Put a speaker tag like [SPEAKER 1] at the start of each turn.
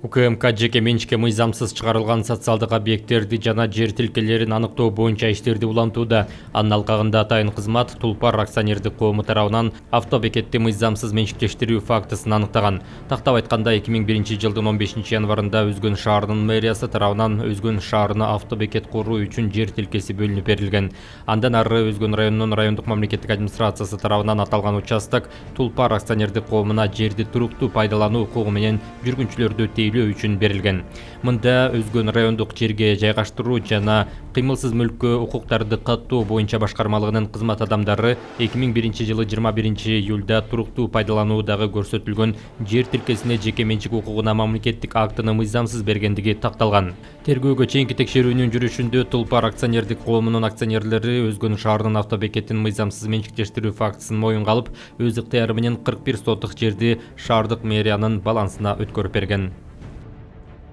[SPEAKER 1] УКМК жеке менчикке мыйзамсыз чыгарылган социалдык объекттерди жана жер тилкелерин аныктоо боюнча иштерди улантууда. Анын алкагында атайын кызмат Тулпар акционердик коому тарабынан автобекетти мыйзамсыз менчиктештирүү фактысын аныктаган. Тактап айтканда 2001 жылдын 15 январында Өзгөн шаарынын мэриясы тарабынан Өзгөн шаарына автобекет куруу үчүн жер тилкеси бөлүнүп берилген. Андан ары Өзгөн районунун райондук мамлекеттик администрациясы тарабынан аталган участок Тулпар акционердик коомуна жерди туруктуу пайдалануу укугу менен жүргүнчүлөрдү үчүн берилген. Мында Өзгөн райондук жерге жайгаштыруу жана кыймылсыз мүлккө укуктарды каттоо боюнча башкармалыгынын кызмат адамдары 2001 жылы 21 июлда туруктуу пайдалануудагы көрсөтүлгөн жер тилкесине жеке менчик укугуна мамлекеттик актыны мыйзамсыз бергендиги такталган. Тергөөгө чейинки текшерүүнүн жүрүшүндө Тулпар акционердик коомунун акционерлери Өзгөн шаарынын автобекетин мыйзамсыз менчиктештирүү фактысын моюнга алып, өз ыктыяры менен 41 соттук жерди шаардык мэриянын балансына өткөрүп берген.